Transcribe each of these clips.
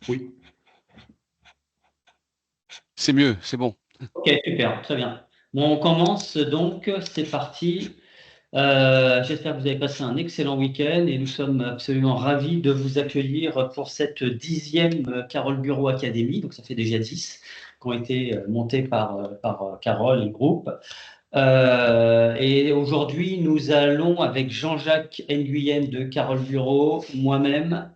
Oui. C'est mieux, c'est bon. Ok, super, très bien. Bon, on commence donc, c'est parti. J'espère que vous avez passé un excellent week-end et nous sommes absolument ravis de vous accueillir pour cette 10e Carole Bureau Academy. Donc, ça fait déjà 10 qui ont été montés par Carole et le groupe. Et aujourd'hui, nous allons avec Jean-Jacques Nguyen de Carole Bureau, moi-même,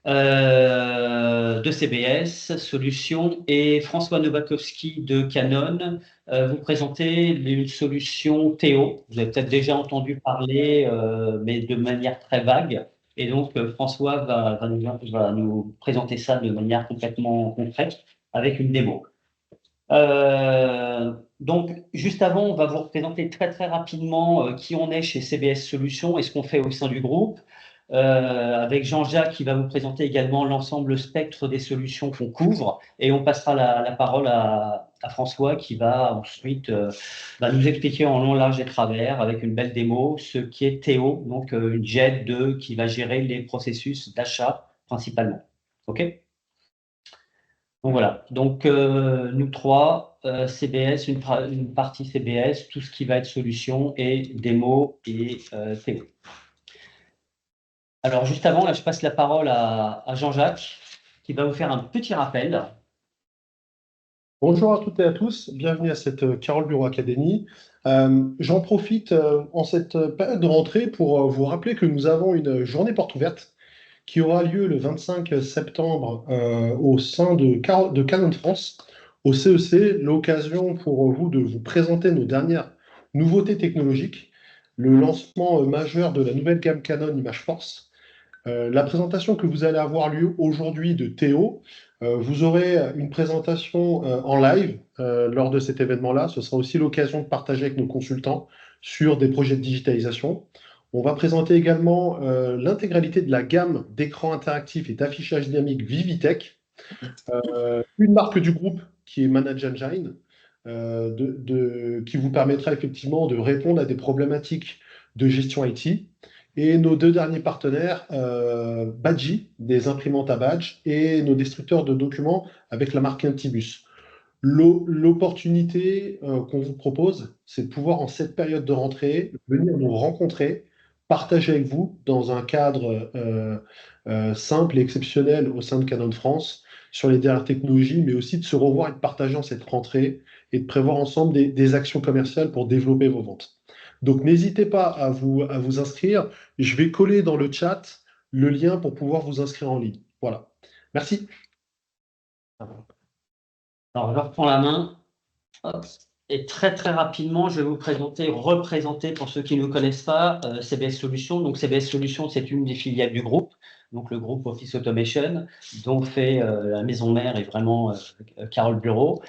de CBS Solutions et François Nowakowski de Canon vous présenter une solution Théo. Vous avez peut-être déjà entendu parler, mais de manière très vague. Et donc, François va nous présenter ça de manière complètement concrète avec une démo. Donc, juste avant, on va vous représenter très très rapidement qui on est chez CBS Solutions et ce qu'on fait au sein du groupe. Avec Jean-Jacques qui va vous présenter également l'ensemble spectre des solutions qu'on couvre. Et on passera la parole à François qui va ensuite va nous expliquer en long, large et travers avec une belle démo ce qui est Théo, donc une JET qui va gérer les processus d'achat principalement. OK? Donc voilà, donc nous trois, CBS, une partie CBS, tout ce qui va être solution et démo et Théo. Alors juste avant, là, je passe la parole à Jean-Jacques qui va vous faire un petit rappel. Bonjour à toutes et à tous, bienvenue à cette Carole Bureau Academy. J'en profite en cette période de rentrée pour vous rappeler que nous avons une journée porte ouverte qui aura lieu le 25 septembre au sein de Canon France, au CEC, l'occasion pour vous de vous présenter nos dernières nouveautés technologiques, le lancement majeur de la nouvelle gamme Canon ImageForce. La présentation que vous allez avoir lieu aujourd'hui de Théo, vous aurez une présentation en live lors de cet événement-là. Ce sera aussi l'occasion de partager avec nos consultants sur des projets de digitalisation. On va présenter également l'intégralité de la gamme d'écrans interactifs et d'affichage dynamique Vivitech, une marque du groupe qui est Manage Engine, qui vous permettra effectivement de répondre à des problématiques de gestion IT. Et nos deux derniers partenaires, Badgie, des imprimantes à badge, et nos destructeurs de documents avec la marque Intibus. L'opportunité qu'on vous propose, c'est de pouvoir, en cette période de rentrée, venir nous rencontrer, partager avec vous dans un cadre simple et exceptionnel au sein de Canon France sur les dernières technologies, mais aussi de se revoir et de partager en cette rentrée et de prévoir ensemble des actions commerciales pour développer vos ventes. Donc n'hésitez pas à vous inscrire. Je vais coller dans le chat le lien pour pouvoir vous inscrire en ligne. Voilà. Merci. Alors, je reprends la main. Hop. Et très très rapidement, je vais vous représenter pour ceux qui ne connaissent pas CBS Solutions. Donc CBS Solutions, c'est une des filiales du groupe, donc le groupe Office Automation, dont fait la maison mère et vraiment Carole Bureau.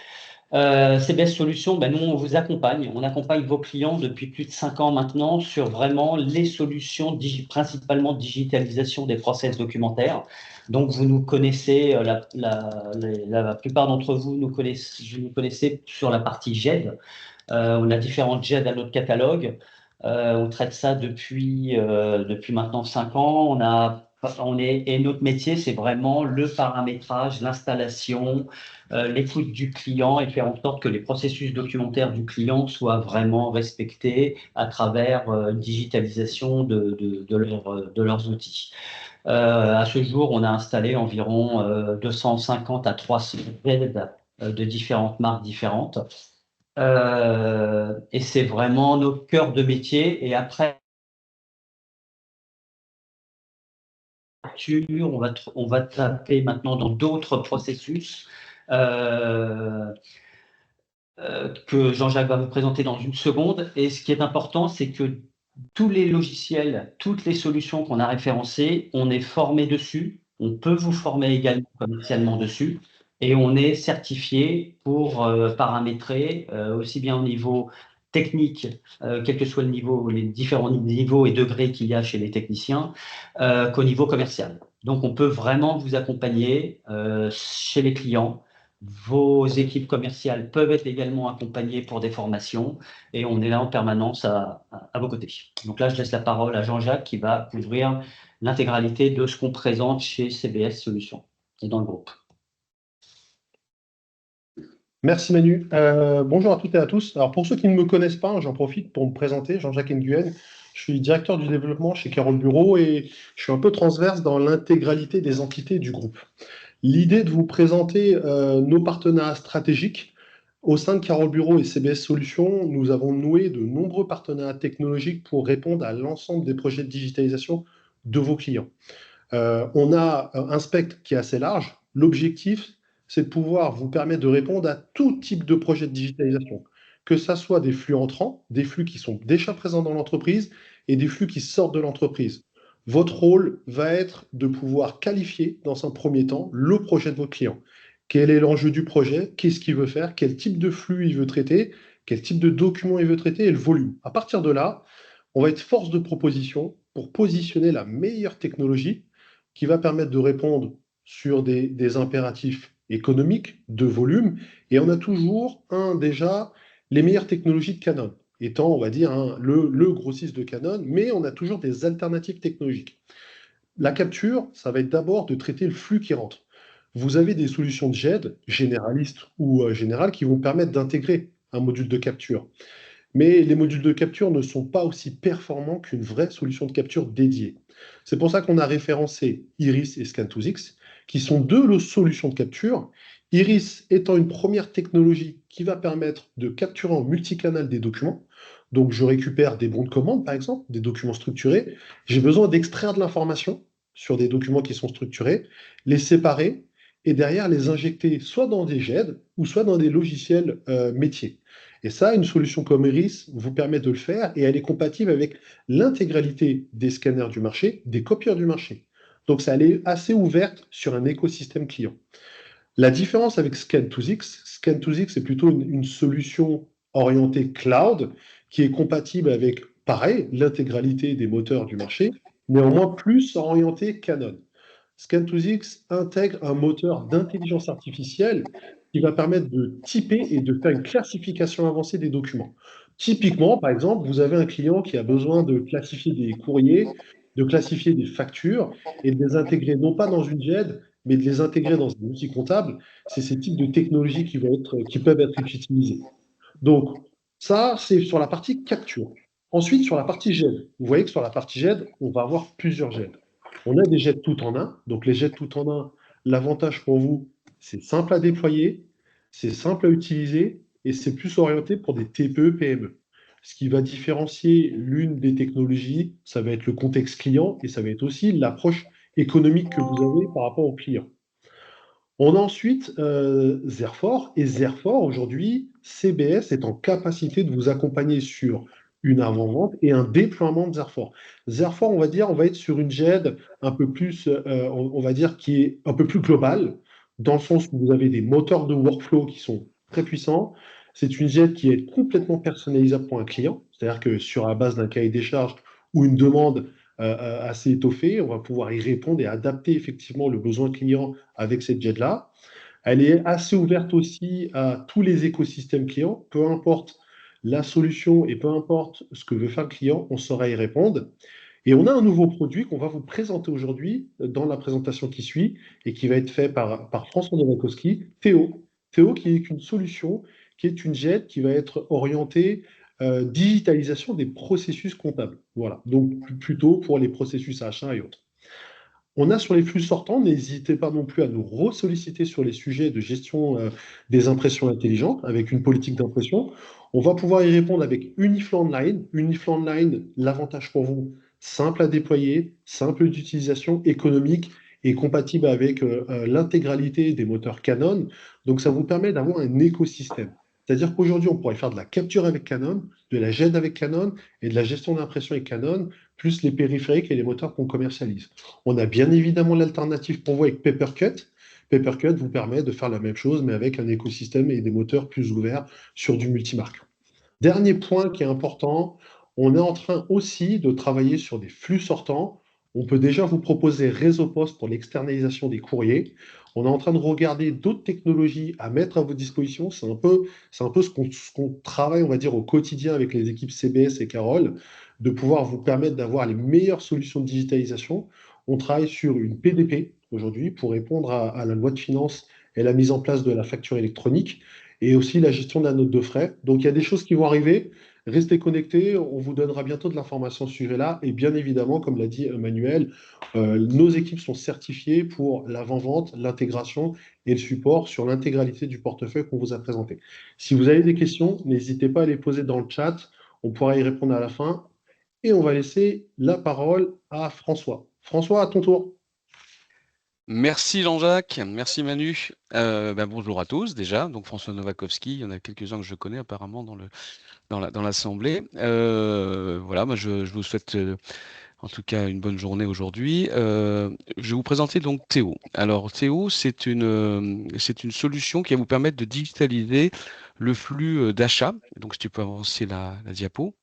CBS Solutions, ben nous, on vous accompagne. On accompagne vos clients depuis plus de 5 ans maintenant sur vraiment les solutions, principalement digitalisation des process documentaires. Donc, vous nous connaissez, la plupart d'entre vous nous connaissez sur la partie GED. On a différentes GED à notre catalogue. On traite ça depuis maintenant 5 ans. Et notre métier, c'est vraiment le paramétrage, l'installation, l'écoute du client et faire en sorte que les processus documentaires du client soient vraiment respectés à travers une digitalisation de leurs outils. À ce jour, on a installé environ 250 à 300 aides de différentes marques différentes. Et c'est vraiment nos cœurs de métier. Et après, on va taper maintenant dans d'autres processus que Jean-Jacques va vous présenter dans une seconde. Et ce qui est important, c'est que tous les logiciels, toutes les solutions qu'on a référencées, on est formé dessus. On peut vous former également commercialement dessus. Et on est certifié pour paramétrer aussi bien au niveau technique, quel que soit le niveau, les différents niveaux et degrés qu'il y a chez les techniciens, qu'au niveau commercial. Donc, on peut vraiment vous accompagner chez les clients. Vos équipes commerciales peuvent être également accompagnées pour des formations et on est là en permanence à vos côtés. Donc là, je laisse la parole à Jean-Jacques qui va couvrir l'intégralité de ce qu'on présente chez CBS Solutions. et dans le groupe. Merci Manu. Bonjour à toutes et à tous. Alors pour ceux qui ne me connaissent pas, j'en profite pour me présenter, Jean-Jacques Nguyen. Je suis directeur du développement chez Carole Bureau et je suis un peu transverse dans l'intégralité des entités du groupe. L'idée de vous présenter nos partenariats stratégiques. Au sein de Carole Bureau et CBS Solutions, nous avons noué de nombreux partenariats technologiques pour répondre à l'ensemble des projets de digitalisation de vos clients. On a un spectre qui est assez large. L'objectif, c'est de pouvoir vous permettre de répondre à tout type de projet de digitalisation, que ce soit des flux entrants, des flux qui sont déjà présents dans l'entreprise et des flux qui sortent de l'entreprise. Votre rôle va être de pouvoir qualifier, dans un premier temps, le projet de votre client. Quel est l'enjeu du projet? Qu'est-ce qu'il veut faire? Quel type de flux il veut traiter? Quel type de document il veut traiter? Et le volume. À partir de là, on va être force de proposition pour positionner la meilleure technologie qui va permettre de répondre sur des impératifs économiques, de volume, et on a toujours déjà les meilleures technologies de Canon, étant, on va dire, le grossiste de Canon, mais on a toujours des alternatives technologiques. La capture, ça va être d'abord de traiter le flux qui rentre. Vous avez des solutions de GED, généralistes ou générales, qui vont permettre d'intégrer un module de capture. Mais les modules de capture ne sont pas aussi performants qu'une vraie solution de capture dédiée. C'est pour ça qu'on a référencé Iris et Scan2X, qui sont deux solutions de capture. Iris étant une première technologie qui va permettre de capturer en multicanal des documents. Donc je récupère des bons de commande, par exemple, des documents structurés. J'ai besoin d'extraire de l'information sur des documents qui sont structurés, les séparer et derrière les injecter soit dans des GED ou soit dans des logiciels métiers. Et ça, une solution comme Iris vous permet de le faire et elle est compatible avec l'intégralité des scanners du marché, des copieurs du marché. Donc, ça, elle est assez ouverte sur un écosystème client. La différence avec Scan2X, Scan2X c'est plutôt une solution orientée cloud qui est compatible avec, pareil, l'intégralité des moteurs du marché, néanmoins plus orienté Canon. Scan2X intègre un moteur d'intelligence artificielle qui va permettre de typer et de faire une classification avancée des documents. Typiquement, par exemple, vous avez un client qui a besoin de classifier des courriers, de classifier des factures et de les intégrer non pas dans une GED, mais de les intégrer dans un outil comptable. C'est ces types de technologies qui peuvent être utilisées. Donc, ça, c'est sur la partie capture. Ensuite, sur la partie GED. Vous voyez que sur la partie GED, on va avoir plusieurs GED. On a des jets tout en un. Donc les jets tout en un, l'avantage pour vous, c'est simple à déployer, c'est simple à utiliser et c'est plus orienté pour des TPE, PME. Ce qui va différencier l'une des technologies, ça va être le contexte client et ça va être aussi l'approche économique que vous avez par rapport au client. On a ensuite Zerfor et Zerfor aujourd'hui, CBS est en capacité de vous accompagner sur une avant-vente et un déploiement de Zerfor. Zerfor, on va être sur une GED un peu plus, on va dire, qui est un peu plus globale, dans le sens où vous avez des moteurs de workflow qui sont très puissants. C'est une GED qui est complètement personnalisable pour un client, c'est-à-dire que sur la base d'un cahier des charges ou une demande assez étoffée, on va pouvoir y répondre et adapter effectivement le besoin client avec cette JED-là. Elle est assez ouverte aussi à tous les écosystèmes clients, peu importe la solution et peu importe ce que veut faire le client, on saura y répondre. Et on a un nouveau produit qu'on va vous présenter aujourd'hui dans la présentation qui suit et qui va être fait par François Nowakowski, Théo. Théo qui est une solution, qui est une JET qui va être orientée digitalisation des processus comptables. Voilà, donc plutôt pour les processus achats et autres. On a sur les flux sortants, n'hésitez pas non plus à nous ressolliciter sur les sujets de gestion des impressions intelligentes avec une politique d'impression. On va pouvoir y répondre avec Uniflow Online. Uniflow Online, l'avantage pour vous, simple à déployer, simple d'utilisation, économique et compatible avec l'intégralité des moteurs Canon. Donc ça vous permet d'avoir un écosystème. C'est-à-dire qu'aujourd'hui, on pourrait faire de la capture avec Canon, de la GED avec Canon et de la gestion d'impression avec Canon, plus les périphériques et les moteurs qu'on commercialise. On a bien évidemment l'alternative pour vous avec Papercut. Papercut vous permet de faire la même chose, mais avec un écosystème et des moteurs plus ouverts sur du multimarque. Dernier point qui est important, on est en train aussi de travailler sur des flux sortants. On peut déjà vous proposer Réseau Poste pour l'externalisation des courriers. On est en train de regarder d'autres technologies à mettre à vos dispositions. C'est un peu ce qu'on travaille, on va dire, au quotidien avec les équipes CBS et Carole, de pouvoir vous permettre d'avoir les meilleures solutions de digitalisation. On travaille sur une PDP, aujourd'hui pour répondre à la loi de finances et la mise en place de la facture électronique et aussi la gestion de la note de frais. Donc il y a des choses qui vont arriver. Restez connectés, on vous donnera bientôt de l'information, suivez-la. Et bien évidemment, comme l'a dit Manuel, nos équipes sont certifiées pour l'avant-vente, l'intégration et le support sur l'intégralité du portefeuille qu'on vous a présenté. Si vous avez des questions, n'hésitez pas à les poser dans le chat, on pourra y répondre à la fin. Et on va laisser la parole à François. François, à ton tour. Merci Jean-Jacques, merci Manu. Bonjour à tous déjà. Donc François Novakovski, il y en a quelques-uns que je connais apparemment dans l'assemblée. Voilà, moi je vous souhaite en tout cas une bonne journée aujourd'hui. Je vais vous présenter donc Théo. Alors Théo, c'est une solution qui va vous permettre de digitaliser le flux d'achat. Donc si tu peux avancer la diapo.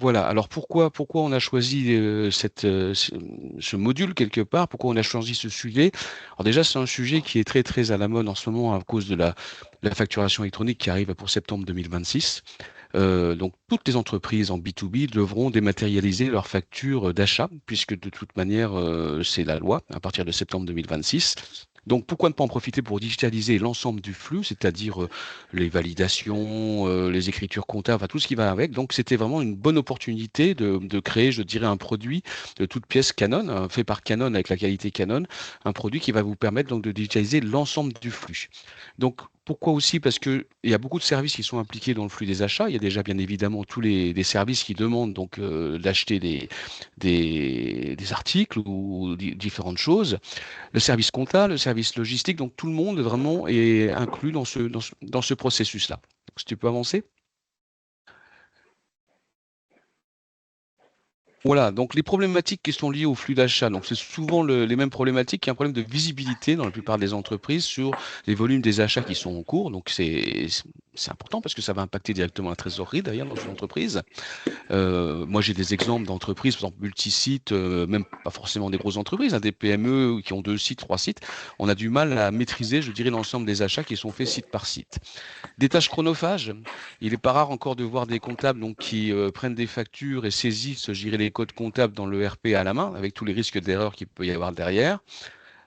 Voilà, alors pourquoi on a choisi ce module quelque part, pourquoi on a choisi ce sujet? Alors déjà, c'est un sujet qui est très très à la mode en ce moment à cause de la facturation électronique qui arrive pour septembre 2026. Donc toutes les entreprises en B2B devront dématérialiser leurs factures d'achat, puisque de toute manière, c'est la loi à partir de septembre 2026. Donc pourquoi ne pas en profiter pour digitaliser l'ensemble du flux, c'est-à-dire les validations, les écritures comptables, enfin, tout ce qui va avec. Donc c'était vraiment une bonne opportunité de créer, je dirais, un produit de toute pièce Canon, fait par Canon avec la qualité Canon, un produit qui va vous permettre donc de digitaliser l'ensemble du flux. Donc pourquoi aussi? Parce qu'il y a beaucoup de services qui sont impliqués dans le flux des achats. Il y a déjà bien évidemment tous les services qui demandent donc d'acheter des articles ou différentes choses. Le service comptable, le service logistique, donc tout le monde vraiment est inclus dans ce processus-là. Donc, si tu peux avancer. Voilà, donc les problématiques qui sont liées au flux d'achat, donc c'est souvent les mêmes problématiques. Il y a un problème de visibilité dans la plupart des entreprises sur les volumes des achats qui sont en cours. Donc c'est important parce que ça va impacter directement la trésorerie d'ailleurs dans une entreprise. Moi, j'ai des exemples d'entreprises, par exemple multi-sites, même pas forcément des grosses entreprises, hein, des PME qui ont 2 sites, 3 sites. On a du mal à maîtriser, je dirais, l'ensemble des achats qui sont faits site par site. Des tâches chronophages. Il est pas rare encore de voir des comptables donc, qui prennent des factures et saisissent, je dirais, les codes comptables dans le RP à la main, avec tous les risques d'erreur qu'il peut y avoir derrière.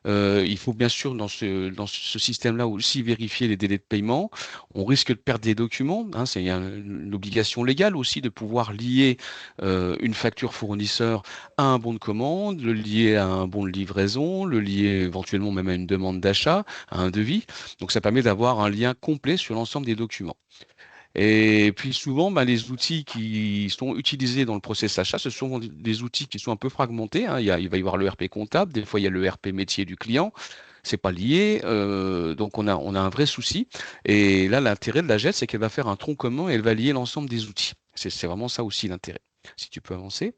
Il faut bien sûr dans ce système-là aussi vérifier les délais de paiement. On risque de perdre des documents, hein, c'est une obligation légale aussi de pouvoir lier une facture fournisseur à un bon de commande, le lier à un bon de livraison, le lier éventuellement même à une demande d'achat, à un devis. Donc ça permet d'avoir un lien complet sur l'ensemble des documents. Et puis souvent, les outils qui sont utilisés dans le process achat, ce sont des outils qui sont un peu fragmentés, hein. Il va y avoir le RP comptable, des fois il y a le RP métier du client, c'est pas lié, donc on a un vrai souci. Et là, l'intérêt de la JET, c'est qu'elle va faire un tronc commun et elle va lier l'ensemble des outils. C'est vraiment ça aussi l'intérêt. Si tu peux avancer.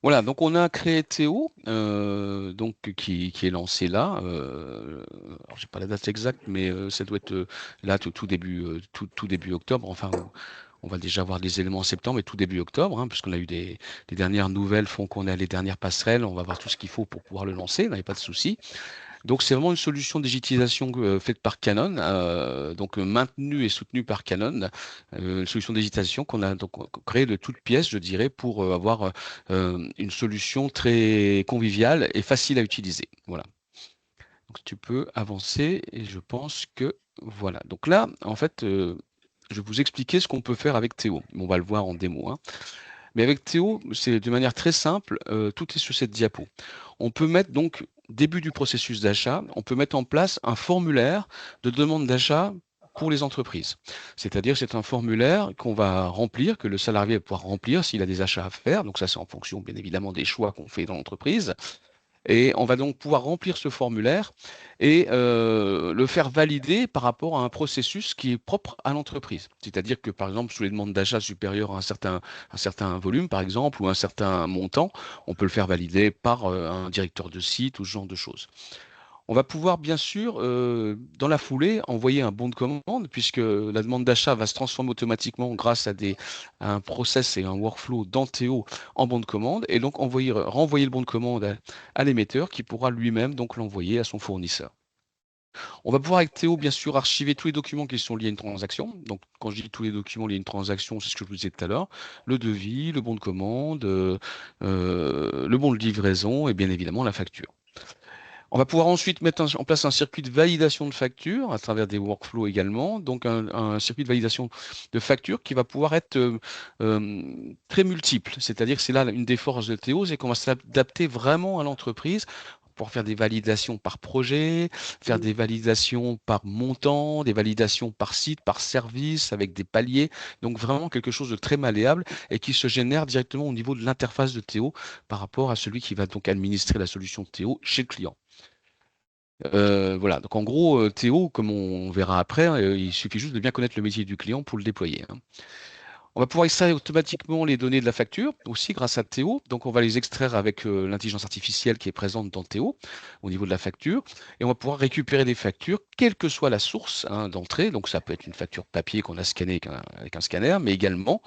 Voilà, donc on a créé Théo, donc qui est lancé là. Alors j'ai pas la date exacte, mais ça doit être là tout début octobre. Enfin, on va déjà voir des éléments en septembre et tout début octobre, hein, puisqu'on a eu les dernières nouvelles font qu'on a les dernières passerelles. On va voir tout ce qu'il faut pour pouvoir le lancer. Il n'y a pas de souci. Donc c'est vraiment une solution de digitalisation faite par Canon, donc maintenue et soutenue par Canon, une solution de digitalisation qu'on a donc créée de toutes pièces, je dirais, pour avoir une solution très conviviale et facile à utiliser. Voilà. Donc tu peux avancer et je pense que voilà. Donc là, en fait, je vais vous expliquer ce qu'on peut faire avec Théo. On va le voir en démo, hein. Mais avec Théo, c'est de manière très simple, tout est sur cette diapo. On peut mettre donc, début du processus d'achat, on peut mettre en place un formulaire de demande d'achat pour les entreprises. C'est-à-dire c'est un formulaire qu'on va remplir, que le salarié va pouvoir remplir s'il a des achats à faire. Donc ça, c'est en fonction, bien évidemment, des choix qu'on fait dans l'entreprise. Et on va donc pouvoir remplir ce formulaire et le faire valider par rapport à un processus qui est propre à l'entreprise. C'est-à-dire que, par exemple, sous les demandes d'achat supérieures à un certain volume, par exemple, ou un certain montant, on peut le faire valider par un directeur de site ou ce genre de choses. On va pouvoir bien sûr, dans la foulée, envoyer un bon de commande, puisque la demande d'achat va se transformer automatiquement grâce à un process et un workflow d'Anteo en bon de commande, et donc renvoyer le bon de commande à l'émetteur qui pourra lui-même donc l'envoyer à son fournisseur. On va pouvoir avec Théo, bien sûr, archiver tous les documents qui sont liés à une transaction. Donc, quand je dis tous les documents liés à une transaction, c'est ce que je vous disais tout à l'heure. Le devis, le bon de commande, le bon de livraison et bien évidemment la facture. On va pouvoir ensuite mettre en place un circuit de validation de facture à travers des workflows également. Donc, un circuit de validation de facture qui va pouvoir être très multiple. C'est-à-dire que c'est là une des forces de Théo, c'est qu'on va s'adapter vraiment à l'entreprise pour faire des validations par projet, faire des validations par montant, des validations par site, par service, avec des paliers. Donc vraiment quelque chose de très malléable et qui se génère directement au niveau de l'interface de Théo par rapport à celui qui va donc administrer la solution de Théo chez le client. Voilà, donc en gros, Théo, comme on verra après, il suffit juste de bien connaître le métier du client pour le déployer, hein. On va pouvoir extraire automatiquement les données de la facture aussi grâce à Théo. Donc on va les extraire avec l'intelligence artificielle qui est présente dans Théo au niveau de la facture. Et on va pouvoir récupérer des factures, quelle que soit la source, hein, d'entrée. Donc ça peut être une facture papier qu'on a scannée avec un scanner, mais également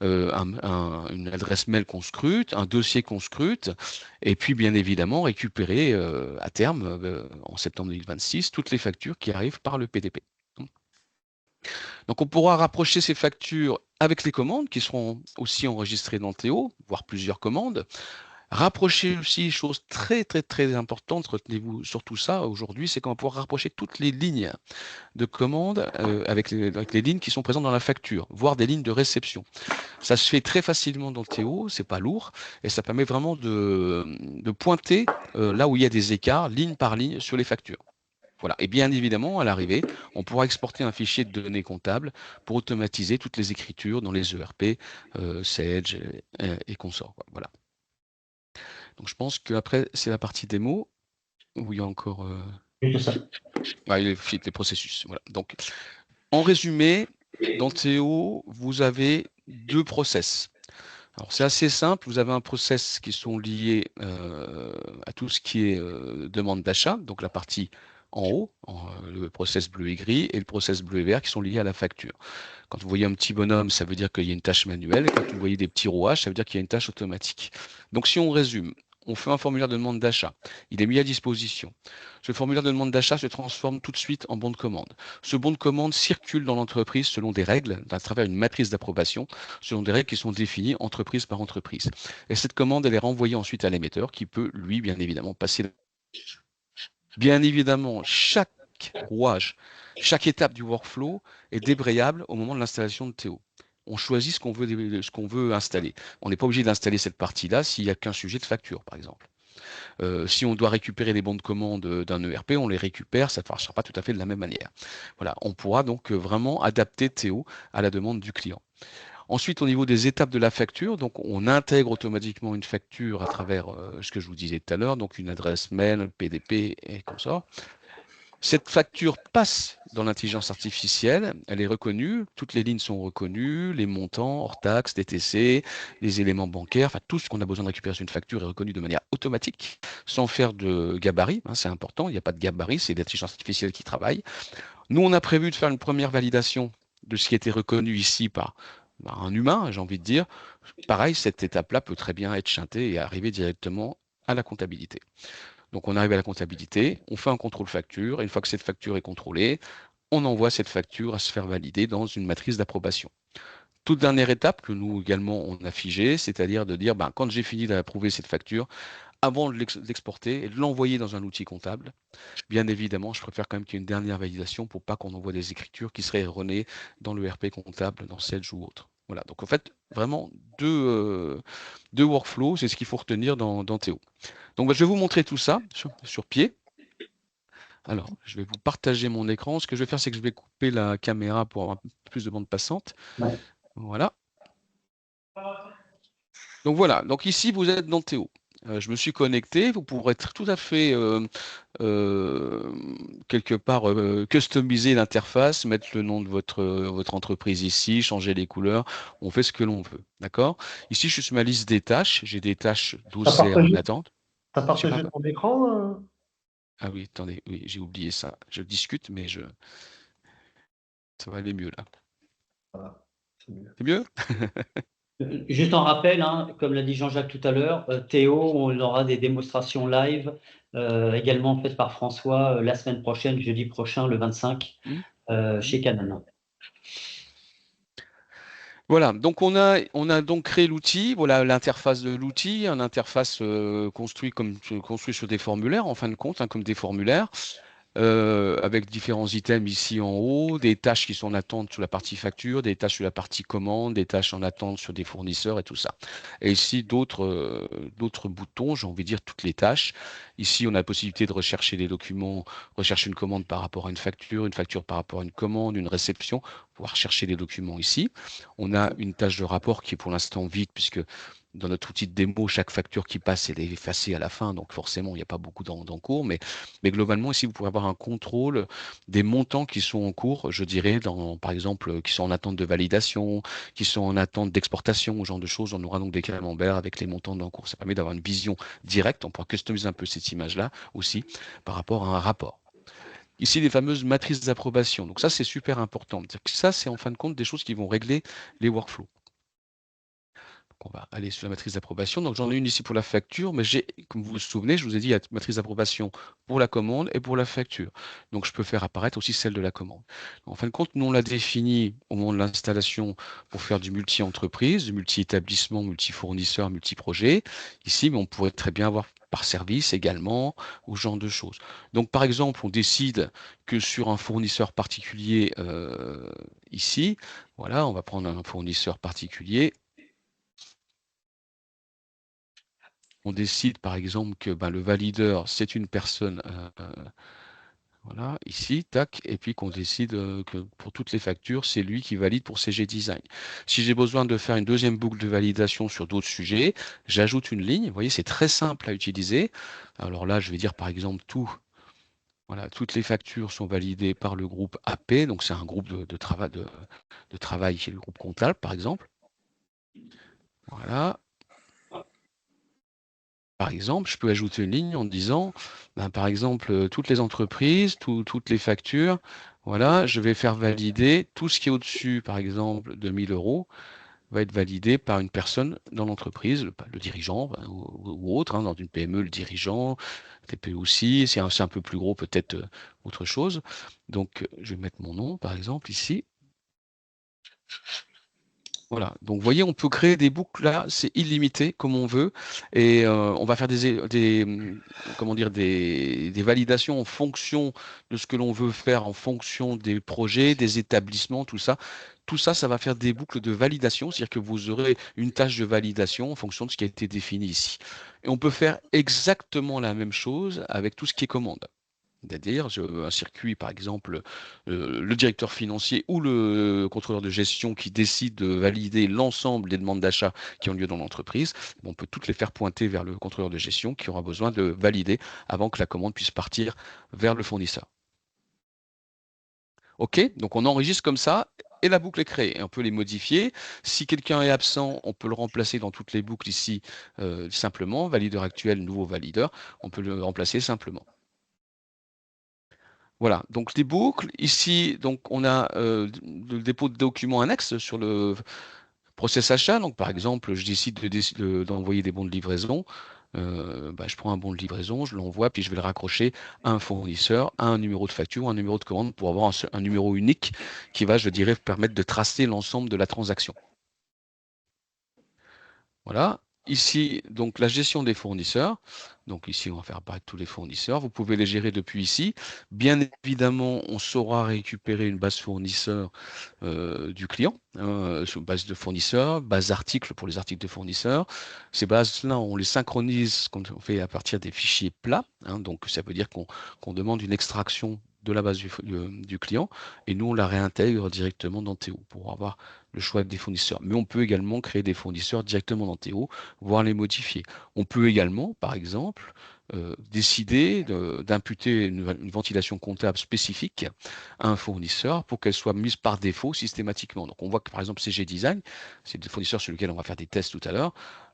une adresse mail qu'on scrute, un dossier qu'on scrute, et puis bien évidemment récupérer à terme, en septembre 2026, toutes les factures qui arrivent par le PDP. Donc on pourra rapprocher ces factures avec les commandes qui seront aussi enregistrées dans Théo, voire plusieurs commandes. Rapprocher aussi, chose très très très importante, retenez-vous sur tout ça aujourd'hui, c'est qu'on va pouvoir rapprocher toutes les lignes de commandes avec les lignes qui sont présentes dans la facture, voire des lignes de réception. Ça se fait très facilement dans Théo, c'est pas lourd, et ça permet vraiment de pointer là où il y a des écarts, ligne par ligne, sur les factures. Voilà. Et bien évidemment, à l'arrivée, on pourra exporter un fichier de données comptables pour automatiser toutes les écritures dans les ERP, Sage et consorts, quoi. Voilà. Donc je pense qu'après, c'est la partie démo où il y a encore les processus. Voilà. Donc, en résumé, dans Théo, vous avez deux process. Alors c'est assez simple, vous avez un process qui sont liés à tout ce qui est demande d'achat, donc la partie en haut, le process bleu et gris, et le process bleu et vert qui sont liés à la facture. Quand vous voyez un petit bonhomme, ça veut dire qu'il y a une tâche manuelle, et quand vous voyez des petits rouages, ça veut dire qu'il y a une tâche automatique. Donc si on résume, on fait un formulaire de demande d'achat, il est mis à disposition. Ce formulaire de demande d'achat se transforme tout de suite en bon de commande. Ce bon de commande circule dans l'entreprise selon des règles, à travers une matrice d'approbation, selon des règles qui sont définies entreprise par entreprise. Et cette commande, elle est renvoyée ensuite à l'émetteur qui peut, lui, bien évidemment, passer. Bien évidemment, chaque rouage, chaque étape du workflow est débrayable au moment de l'installation de Théo. On choisit ce qu'on veut installer. On n'est pas obligé d'installer cette partie-là s'il n'y a qu'un sujet de facture, par exemple. Si on doit récupérer les bons de commande d'un ERP, on les récupère, ça ne marchera pas tout à fait de la même manière. Voilà, on pourra donc vraiment adapter Théo à la demande du client. Ensuite, au niveau des étapes de la facture, donc on intègre automatiquement une facture à travers ce que je vous disais tout à l'heure, donc une adresse mail, PDP et consorts. Cette facture passe dans l'intelligence artificielle, elle est reconnue, toutes les lignes sont reconnues, les montants, hors taxes, DTC, les éléments bancaires, enfin tout ce qu'on a besoin de récupérer sur une facture est reconnu de manière automatique, sans faire de gabarit, hein, c'est important, il n'y a pas de gabarit, c'est l'intelligence artificielle qui travaille. Nous, on a prévu de faire une première validation de ce qui était reconnu ici par un humain, j'ai envie de dire. Pareil, cette étape-là peut très bien être chantée et arriver directement à la comptabilité. Donc on arrive à la comptabilité, on fait un contrôle facture, et une fois que cette facture est contrôlée, on envoie cette facture à se faire valider dans une matrice d'approbation. Toute dernière étape que nous également on a figée, c'est-à-dire de dire quand j'ai fini d'approuver cette facture, avant de l'exporter et de l'envoyer dans un outil comptable, bien évidemment, je préfère quand même qu'il y ait une dernière validation pour pas qu'on envoie des écritures qui seraient erronées dans le RP comptable, dans Sage ou autre. Voilà, donc en fait, vraiment deux workflows, c'est ce qu'il faut retenir dans Théo. Donc je vais vous montrer tout ça sur pied. Alors, je vais vous partager mon écran. Ce que je vais faire, c'est que je vais couper la caméra pour avoir un peu plus de bande passante. Ouais. Voilà. Donc voilà, donc ici vous êtes dans Théo. Je me suis connecté, vous pourrez être tout à fait quelque part customiser l'interface, mettre le nom de votre entreprise ici, changer les couleurs, on fait ce que l'on veut, d'accord? Ici, je suis sur ma liste des tâches, j'ai des tâches d'OCR en attente. T'as partagé ton écran? Ah oui, attendez, oui, j'ai oublié ça. Je discute, mais ça va aller mieux là. Voilà, c'est mieux. C'est mieux? Juste en rappel, hein, comme l'a dit Jean-Jacques tout à l'heure, Théo, on aura des démonstrations live également faite par François la semaine prochaine, jeudi prochain, le 25, chez Canon. Voilà, donc on a donc créé l'outil, voilà l'interface de l'outil, une interface construite sur des formulaires, en fin de compte, comme des formulaires. Avec différents items ici en haut, des tâches qui sont en attente sur la partie facture, des tâches sur la partie commande, des tâches en attente sur des fournisseurs et tout ça. Et ici, d'autres boutons, j'ai envie de dire toutes les tâches. Ici, on a la possibilité de rechercher des documents, rechercher une commande par rapport à une facture par rapport à une commande, une réception, pouvoir chercher des documents ici. On a une tâche de rapport qui est pour l'instant vide puisque dans notre outil de démo, chaque facture qui passe, elle est effacée à la fin, donc forcément, il n'y a pas beaucoup d'encours, mais globalement, ici, vous pourrez avoir un contrôle des montants qui sont en cours, je dirais, par exemple, qui sont en attente de validation, qui sont en attente d'exportation, ce genre de choses. On aura donc des camemberts avec les montants en cours. Ça permet d'avoir une vision directe. On pourra customiser un peu cette image-là aussi par rapport à un rapport. Ici, les fameuses matrices d'approbation. Donc ça, c'est super important. Ça, c'est en fin de compte des choses qui vont régler les workflows. On va aller sur la matrice d'approbation. Donc, j'en ai une ici pour la facture, mais comme vous vous souvenez, je vous ai dit, il y a une matrice d'approbation pour la commande et pour la facture. Donc, je peux faire apparaître aussi celle de la commande. En fin de compte, nous, on l'a défini au moment de l'installation pour faire du multi-entreprise, du multi-établissement, multi-fournisseur, multi-projet. Ici, mais on pourrait très bien avoir par service également, ou ce genre de choses. Donc, par exemple, on décide que sur un fournisseur particulier, ici, voilà, on va prendre un fournisseur particulier. On décide par exemple que le valideur, c'est une personne, voilà, ici, tac, et puis qu'on décide que pour toutes les factures, c'est lui qui valide pour CG Design. Si j'ai besoin de faire une deuxième boucle de validation sur d'autres sujets, j'ajoute une ligne. Vous voyez, c'est très simple à utiliser. Alors là, je vais dire par exemple voilà, toutes les factures sont validées par le groupe AP, donc c'est un groupe de travail qui est le groupe comptable, par exemple. Voilà. Par exemple, je peux ajouter une ligne en disant, par exemple, toutes les entreprises, toutes les factures, voilà, je vais faire valider tout ce qui est au-dessus, par exemple, de 1000 euros, va être validé par une personne dans l'entreprise, le dirigeant ou autre, dans une PME, le dirigeant, TPE aussi, c'est un peu plus gros, peut-être autre chose. Donc, je vais mettre mon nom, par exemple, ici. Voilà, donc vous voyez, on peut créer des boucles là, c'est illimité comme on veut, et on va faire comment dire, des validations en fonction de ce que l'on veut faire, en fonction des projets, des établissements, tout ça. Tout ça, ça va faire des boucles de validation, c'est-à-dire que vous aurez une tâche de validation en fonction de ce qui a été défini ici. Et on peut faire exactement la même chose avec tout ce qui est commande. C'est-à-dire un circuit, par exemple, le directeur financier ou le contrôleur de gestion qui décide de valider l'ensemble des demandes d'achat qui ont lieu dans l'entreprise, on peut toutes les faire pointer vers le contrôleur de gestion qui aura besoin de valider avant que la commande puisse partir vers le fournisseur. OK, donc on enregistre comme ça et la boucle est créée. Et on peut les modifier. Si quelqu'un est absent, on peut le remplacer dans toutes les boucles ici simplement. Valideur actuel, nouveau valideur, on peut le remplacer simplement. Voilà, donc les boucles, ici, donc on a le dépôt de documents annexes sur le process achat. Donc par exemple, je décide d'envoyer des bons de livraison. Je prends un bon de livraison, je l'envoie, puis je vais le raccrocher à un fournisseur, à un numéro de facture, un numéro de commande pour avoir un numéro unique qui va, je dirais, permettre de tracer l'ensemble de la transaction. Voilà. Ici, donc la gestion des fournisseurs. Donc ici, on va faire apparaître tous les fournisseurs. Vous pouvez les gérer depuis ici. Bien évidemment, on saura récupérer une base fournisseur du client, sur base de fournisseurs, base d'articles pour les articles de fournisseurs. Ces bases-là, on les synchronise quand on fait à partir des fichiers plats. Donc ça veut dire qu'on demande une extraction de la base du client et nous, on la réintègre directement dans Théo pour avoir le choix des fournisseurs. Mais on peut également créer des fournisseurs directement dans Théo, voire les modifier. On peut également, par exemple, décider d'imputer une ventilation comptable spécifique à un fournisseur pour qu'elle soit mise par défaut systématiquement. Donc on voit que par exemple CG Design, c'est le fournisseur sur lequel on va faire des tests tout à l'heure,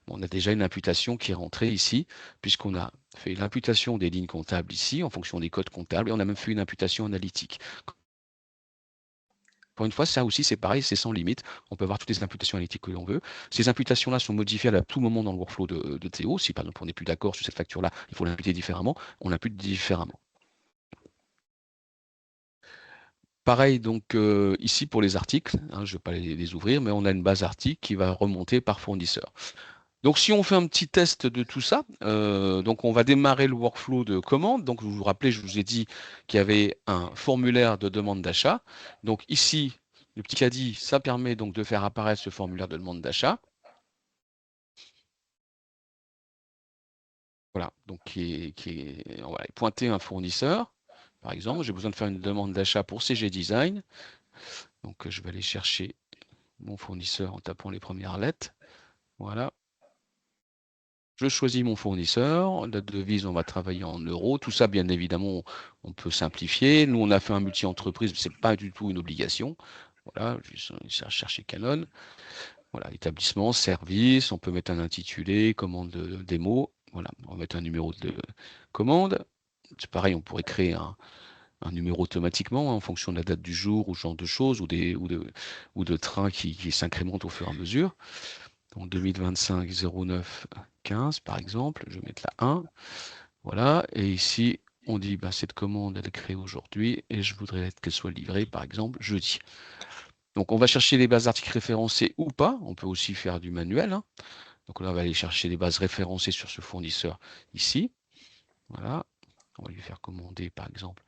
on a déjà une imputation qui est rentrée ici, puisqu'on a fait l'imputation des lignes comptables ici en fonction des codes comptables et on a même fait une imputation analytique. Encore une fois, ça aussi, c'est pareil, c'est sans limite. On peut avoir toutes les imputations analytiques que l'on veut. Ces imputations-là sont modifiables à tout moment dans le workflow de Théo. Si par exemple on n'est plus d'accord sur cette facture-là, il faut l'imputer différemment, on l'impute différemment. Pareil, donc ici pour les articles, hein, je ne vais pas les ouvrir, mais on a une base article qui va remonter par fournisseur. Donc si on fait un petit test de tout ça, donc on va démarrer le workflow de commande. Donc vous vous rappelez, je vous ai dit qu'il y avait un formulaire de demande d'achat. Donc ici, le petit caddie, ça permet donc de faire apparaître ce formulaire de demande d'achat. Voilà, donc on va pointer un fournisseur. Par exemple, j'ai besoin de faire une demande d'achat pour CG Design. Donc je vais aller chercher mon fournisseur en tapant les premières lettres. Voilà. Je choisis mon fournisseur, la devise, on va travailler en euros. Tout ça, bien évidemment, on peut simplifier. Nous, on a fait un multi-entreprise, mais ce n'est pas du tout une obligation. Voilà, je vais chercher Canon. Voilà, établissement, service, on peut mettre un intitulé, commande démo. Voilà, on va mettre un numéro de commande. C'est pareil, on pourrait créer un numéro automatiquement hein, en fonction de la date du jour ou ce genre de choses, ou de trains qui s'incrémentent au fur et à mesure. Donc 2025 09 15 par exemple, je vais mettre la 1. Voilà, et ici on dit bah, cette commande elle est créée aujourd'hui et je voudrais qu'elle soit livrée par exemple jeudi. Donc on va chercher les bases d'articles référencées ou pas, on peut aussi faire du manuel. Hein. Donc là on va aller chercher les bases référencées sur ce fournisseur ici. Voilà, on va lui faire commander par exemple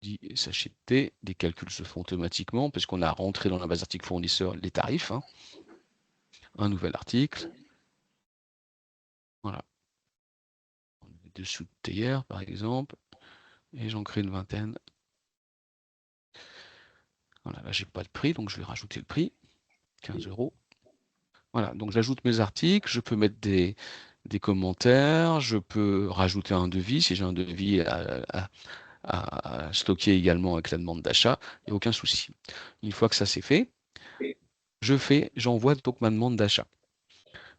dit sachet de thé, des calculs se font automatiquement parce qu'on a rentré dans la base d'articles fournisseur les tarifs. Hein. Un nouvel article. Voilà. Dessous de théière, par exemple, et j'en crée une vingtaine. Voilà, là, j'ai pas de prix, donc je vais rajouter le prix, 15 €. Voilà, donc j'ajoute mes articles, je peux mettre des commentaires, je peux rajouter un devis, si j'ai un devis à stocker également avec la demande d'achat, il n'y a aucun souci. Une fois que ça c'est fait, j'envoie donc ma demande d'achat.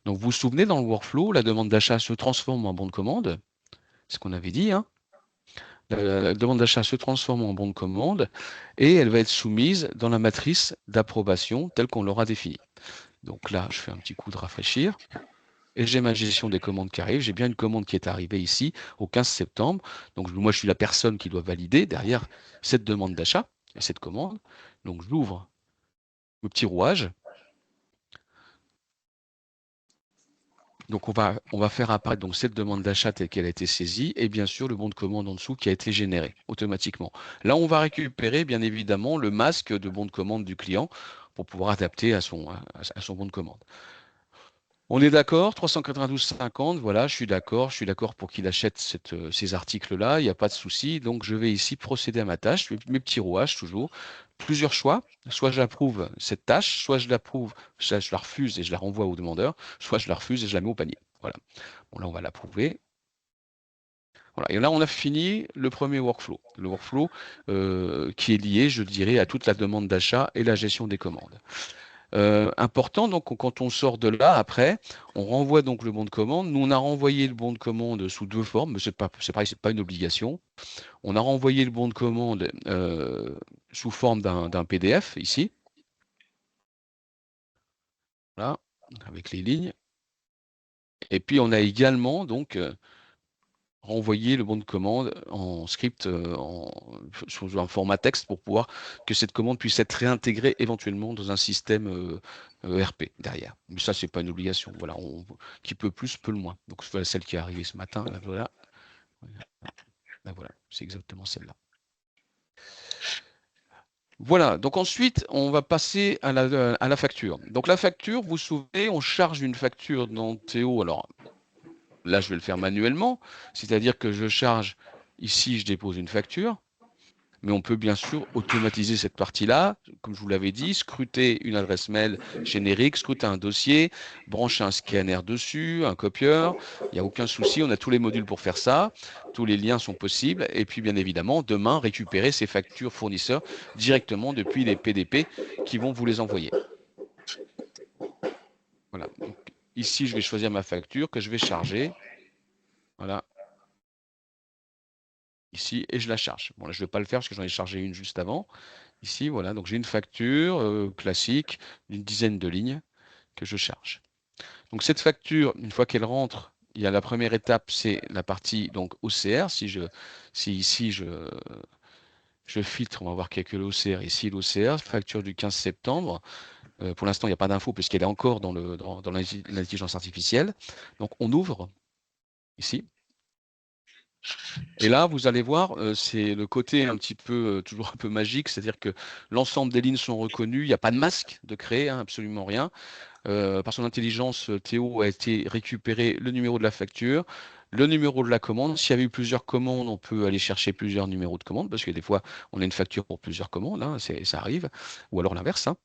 Donc vous vous souvenez, dans le workflow, la demande d'achat se transforme en bon de commande, c'est ce qu'on avait dit, hein. La demande d'achat se transforme en bon de commande et elle va être soumise dans la matrice d'approbation telle qu'on l'aura définie. Donc là, je fais un petit coup de rafraîchir et j'ai ma gestion des commandes qui arrive. J'ai bien une commande qui est arrivée ici au 15 septembre. Donc moi, je suis la personne qui doit valider derrière cette demande d'achat et cette commande. Donc j'ouvre le petit rouage. Donc on va faire apparaître donc cette demande d'achat telle qu'elle a été saisie et bien sûr le bon de commande en dessous qui a été généré automatiquement. Là, on va récupérer bien évidemment le masque de bon de commande du client pour pouvoir adapter à son bon de commande. On est d'accord, 392,50, voilà, je suis d'accord pour qu'il achète ces articles-là, il n'y a pas de souci. Donc je vais ici procéder à ma tâche, mes petits rouages toujours, plusieurs choix, soit j'approuve cette tâche, soit je l'approuve, je la refuse et je la renvoie au demandeur, soit je la refuse et je la mets au panier. Voilà. Bon là on va l'approuver. Voilà. Et là on a fini le premier workflow. Le workflow qui est lié, je dirais, à toute la demande d'achat et la gestion des commandes. Important, donc quand on sort de là, après, on renvoie donc le bon de commande. Nous, on a renvoyé le bon de commande sous deux formes, mais c'est pareil, c'est pas une obligation. On a renvoyé le bon de commande sous forme d'un PDF ici, voilà, avec les lignes. Et puis on a également donc renvoyer le bon de commande en script sous un format texte pour pouvoir que cette commande puisse être réintégrée éventuellement dans un système ERP derrière. Mais ça, c'est pas une obligation. Voilà, qui peut plus, peut le moins. Donc voilà celle qui est arrivée ce matin. Là, voilà. Là, voilà, c'est exactement celle-là. Voilà, donc ensuite, on va passer à la facture. Donc la facture, vous vous souvenez, on charge une facture dans Théo. Alors, là, je vais le faire manuellement, c'est-à-dire que je charge, ici, je dépose une facture, mais on peut bien sûr automatiser cette partie-là, comme je vous l'avais dit, scruter une adresse mail générique, scruter un dossier, brancher un scanner dessus, un copieur, il n'y a aucun souci, on a tous les modules pour faire ça, tous les liens sont possibles, et puis bien évidemment, demain, récupérer ces factures fournisseurs directement depuis les PDP qui vont vous les envoyer. Voilà, donc ici, je vais choisir ma facture que je vais charger. Voilà. Ici, et je la charge. Bon, là, je ne vais pas le faire parce que j'en ai chargé une juste avant. Ici, voilà, donc j'ai une facture classique d'une dizaine de lignes que je charge. Donc cette facture, une fois qu'elle rentre, il y a la première étape, c'est la partie donc OCR. Si ici je filtre, on va voir qu'il n'y a que l'OCR. Ici, l'OCR, facture du 15 septembre. Pour l'instant, il n'y a pas d'info puisqu'elle est encore dans l'intelligence artificielle. Donc on ouvre ici. Et là, vous allez voir, c'est le côté un petit peu, toujours un peu magique, c'est-à-dire que l'ensemble des lignes sont reconnues, il n'y a pas de masque de créer, hein, absolument rien. Par son intelligence, Théo a été récupérer le numéro de la facture, le numéro de la commande. S'il y avait eu plusieurs commandes, on peut aller chercher plusieurs numéros de commande, parce que des fois, on a une facture pour plusieurs commandes, hein, ça arrive, ou alors l'inverse, hein.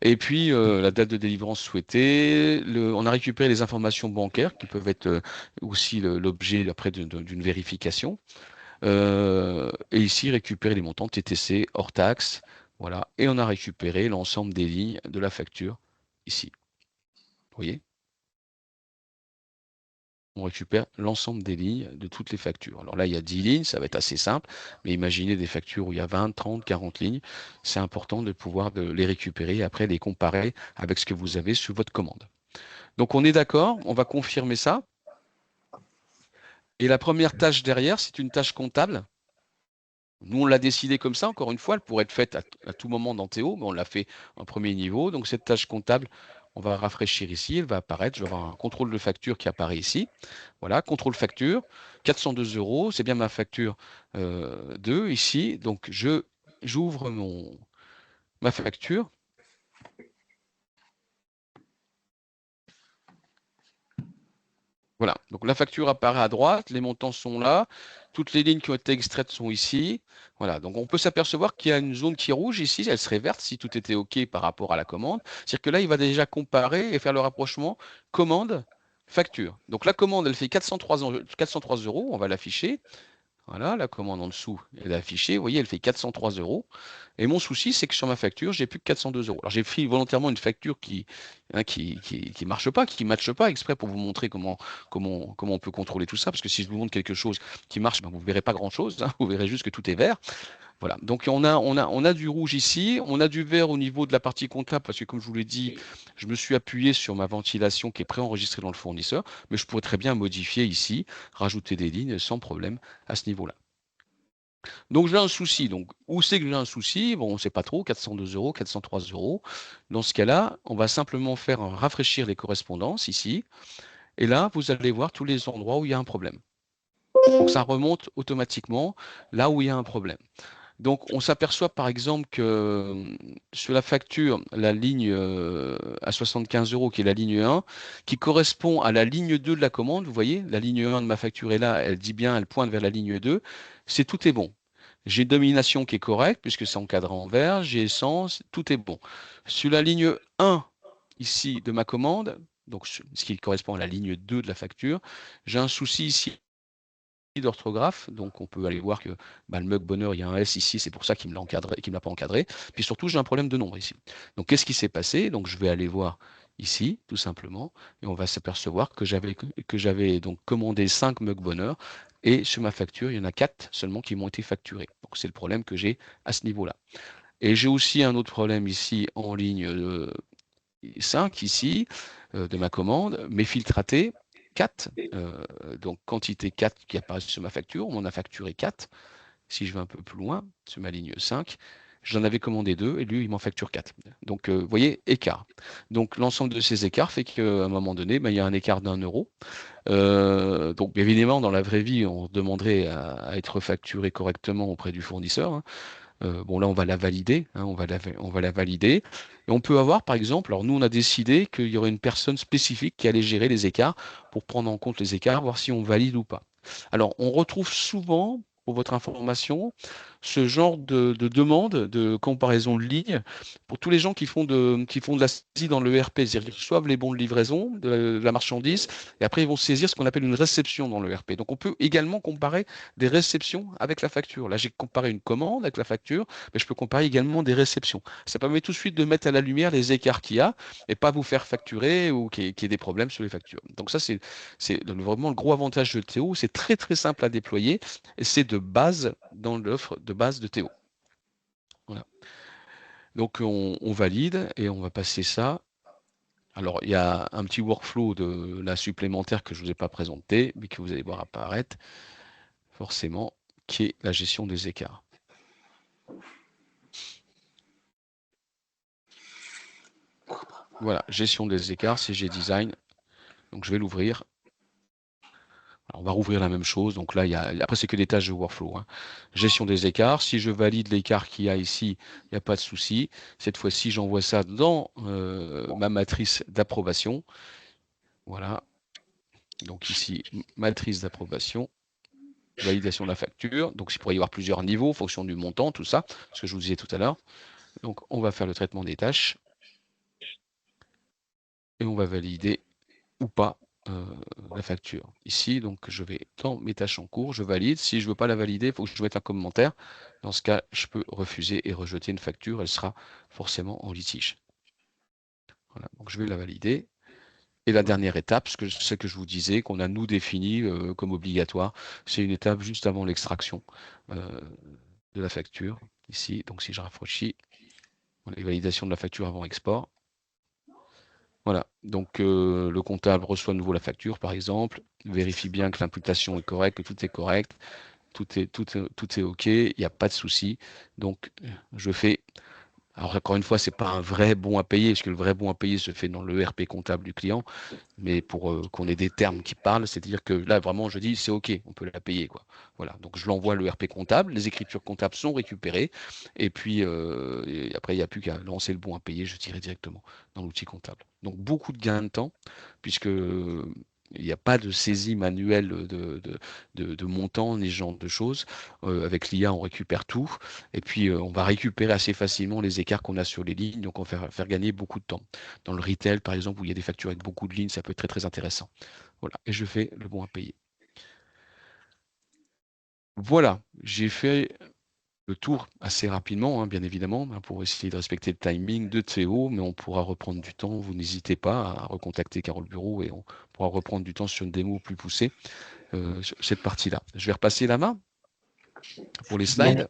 Et puis, la date de délivrance souhaitée, on a récupéré les informations bancaires qui peuvent être aussi l'objet après d'une vérification. Et ici, récupérer les montants TTC hors taxe. Voilà. Et on a récupéré l'ensemble des lignes de la facture ici. Vous voyez? On récupère l'ensemble des lignes de toutes les factures. Alors là, il y a 10 lignes, ça va être assez simple, mais imaginez des factures où il y a 20, 30, 40 lignes. C'est important de pouvoir les récupérer et après les comparer avec ce que vous avez sur votre commande. Donc on est d'accord, on va confirmer ça. Et la première tâche derrière, c'est une tâche comptable. Nous, on l'a décidé comme ça, encore une fois, elle pourrait être faite à tout moment dans Théo, mais on l'a fait en premier niveau. Donc cette tâche comptable, on va rafraîchir ici, elle va apparaître, je vais avoir un contrôle de facture qui apparaît ici. Voilà, contrôle facture, 402 €, c'est bien ma facture 2 ici. Donc j'ouvre ma facture. Voilà, donc la facture apparaît à droite, les montants sont là, toutes les lignes qui ont été extraites sont ici. Voilà, donc on peut s'apercevoir qu'il y a une zone qui est rouge ici, elle serait verte si tout était OK par rapport à la commande. C'est-à-dire que là, il va déjà comparer et faire le rapprochement commande, facture. Donc la commande, elle fait 403 €, on va l'afficher. Voilà, la commande en dessous, elle est affichée. Vous voyez, elle fait 403 €. Et mon souci, c'est que sur ma facture, j'ai plus que 402 €. Alors, j'ai pris volontairement une facture qui marche pas, qui ne matche pas, exprès pour vous montrer comment on peut contrôler tout ça. Parce que si je vous montre quelque chose qui marche, ben, vous ne verrez pas grand-chose, hein. Vous verrez juste que tout est vert. Voilà. Donc, on a du rouge ici, on a du vert au niveau de la partie comptable, parce que comme je vous l'ai dit, je me suis appuyé sur ma ventilation qui est préenregistrée dans le fournisseur, mais je pourrais très bien modifier ici, rajouter des lignes sans problème à ce niveau-là. Donc j'ai un souci. Donc où c'est que j'ai un souci? Bon, on ne sait pas trop, 402 €, 403 €. Dans ce cas-là, on va simplement faire rafraîchir les correspondances ici. Et là, vous allez voir tous les endroits où il y a un problème. Donc ça remonte automatiquement là où il y a un problème. Donc on s'aperçoit par exemple que sur la facture, la ligne à 75 €, qui est la ligne 1, qui correspond à la ligne 2 de la commande, vous voyez, la ligne 1 de ma facture est là, elle dit bien, elle pointe vers la ligne 2, tout est bon. J'ai domination qui est correcte puisque c'est encadré en vert, j'ai essence, tout est bon. Sur la ligne 1 ici de ma commande, donc ce qui correspond à la ligne 2 de la facture, j'ai un souci ici d'orthographe, donc on peut aller voir que bah, le mug bonheur, il y a un S ici, c'est pour ça qu'il me l'a pas encadré. Puis surtout, j'ai un problème de nombre ici. Donc qu'est-ce qui s'est passé? Donc je vais aller voir ici, tout simplement, et on va s'apercevoir que j'avais donc commandé 5 mug bonheur, et sur ma facture, il y en a 4 seulement qui m'ont été facturés. Donc c'est le problème que j'ai à ce niveau-là. Et j'ai aussi un autre problème ici en ligne 5 ici de ma commande, mes filtratés 4, donc quantité 4 qui apparaît sur ma facture, on m'en a facturé 4. Si je vais un peu plus loin, sur ma ligne 5, j'en avais commandé 2 et lui, il m'en facture 4. Donc, vous voyez, écart. Donc, l'ensemble de ces écarts fait qu'à un moment donné, ben, il y a un écart d'1 €. Donc, évidemment, dans la vraie vie, on demanderait à être facturé correctement auprès du fournisseur, hein. Bon, là, on va la valider, hein, on va la valider. Et on peut avoir, par exemple, alors nous, on a décidé qu'il y aurait une personne spécifique qui allait gérer les écarts pour prendre en compte les écarts, voir si on valide ou pas. Alors, on retrouve souvent, pour votre information, ce genre de demande de comparaison de ligne pour tous les gens qui font de la saisie dans le ERP, c'est-à-dire qu'ils reçoivent les bons de livraison de la marchandise et après ils vont saisir ce qu'on appelle une réception dans le ERP. Donc on peut également comparer des réceptions avec la facture. Là, j'ai comparé une commande avec la facture, mais je peux comparer également des réceptions. Ça permet tout de suite de mettre à la lumière les écarts qu'il y a et pas vous faire facturer ou qu'il y ait des problèmes sur les factures. Donc ça, c'est vraiment le gros avantage de Théo. C'est très très simple à déployer et c'est de base dans l'offre de base de Théo. Voilà. Donc on valide et on va passer ça. Alors il y a un petit workflow de la supplémentaire que je ne vous ai pas présenté, mais que vous allez voir apparaître forcément, qui est la gestion des écarts. Voilà, gestion des écarts, CG Design. Donc je vais l'ouvrir. On va rouvrir la même chose. Donc là, après, c'est que des tâches de workflow, hein. Gestion des écarts. Si je valide l'écart qu'il y a ici, il n'y a pas de souci. Cette fois-ci, j'envoie ça dans ma matrice d'approbation. Voilà. Donc ici, matrice d'approbation, validation de la facture. Donc il pourrait y avoir plusieurs niveaux en fonction du montant, tout ça, ce que je vous disais tout à l'heure. Donc on va faire le traitement des tâches. Et on va valider ou pas la facture. Ici, donc je vais dans mes tâches en cours, je valide. Si je ne veux pas la valider, il faut que je mette un commentaire. Dans ce cas, je peux refuser et rejeter une facture. Elle sera forcément en litige. Voilà, donc je vais la valider. Et la dernière étape, ce que je vous disais, qu'on a nous défini comme obligatoire, c'est une étape juste avant l'extraction de la facture. Ici, donc si je rafraîchis, les validations de la facture avant export. Voilà, donc le comptable reçoit de nouveau la facture, par exemple, vérifie bien que l'imputation est correcte, que tout est correct, tout est OK, il n'y a pas de souci. Donc, je fais. Alors, encore une fois, ce n'est pas un vrai bon à payer, parce que le vrai bon à payer se fait dans le ERP comptable du client, mais pour qu'on ait des termes qui parlent, c'est-à-dire que là, vraiment, je dis, c'est OK, on peut la payer, quoi. Voilà, donc je l'envoie à l'ERP comptable, les écritures comptables sont récupérées, et puis et après, il n'y a plus qu'à lancer le bon à payer, je dirais directement dans l'outil comptable. Donc, beaucoup de gains de temps, puisque il n'y a pas de saisie manuelle de montants ni ce genre de choses. Avec l'IA, on récupère tout. Et puis, on va récupérer assez facilement les écarts qu'on a sur les lignes. Donc, on va faire gagner beaucoup de temps. Dans le retail, par exemple, où il y a des factures avec beaucoup de lignes, ça peut être très, très intéressant. Voilà. Et je fais le bon à payer. Voilà. J'ai fait le tour assez rapidement, hein, bien évidemment, hein, pour essayer de respecter le timing de Théo, mais on pourra reprendre du temps. Vous n'hésitez pas à recontacter Carole Bureau et on pourra reprendre du temps sur une démo plus poussée, sur cette partie-là. Je vais repasser la main pour les slides.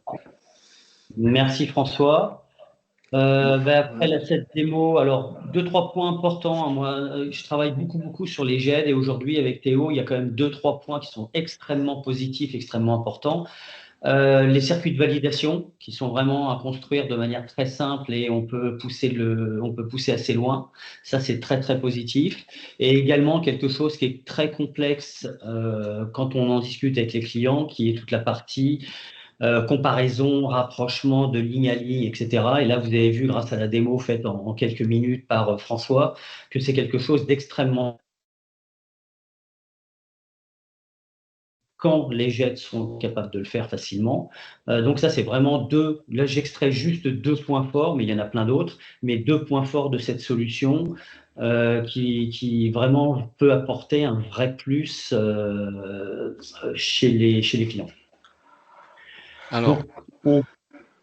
Merci François. Après cette démo, alors deux, trois points importants, hein. Moi, je travaille beaucoup sur les GED et aujourd'hui avec Théo, il y a quand même deux, trois points qui sont extrêmement positifs, extrêmement importants. Les circuits de validation qui sont vraiment à construire de manière très simple et on peut pousser assez loin. Ça, c'est très, très positif. Et également quelque chose qui est très complexe quand on en discute avec les clients, qui est toute la partie comparaison, rapprochement de ligne à ligne, etc. Et là, vous avez vu, grâce à la démo faite en quelques minutes par François, que c'est quelque chose d'extrêmement quand les jets sont capables de le faire facilement. Donc ça, c'est vraiment deux. Là, j'extrais juste deux points forts, mais il y en a plein d'autres. Mais deux points forts de cette solution qui vraiment peut apporter un vrai plus chez les clients. Alors,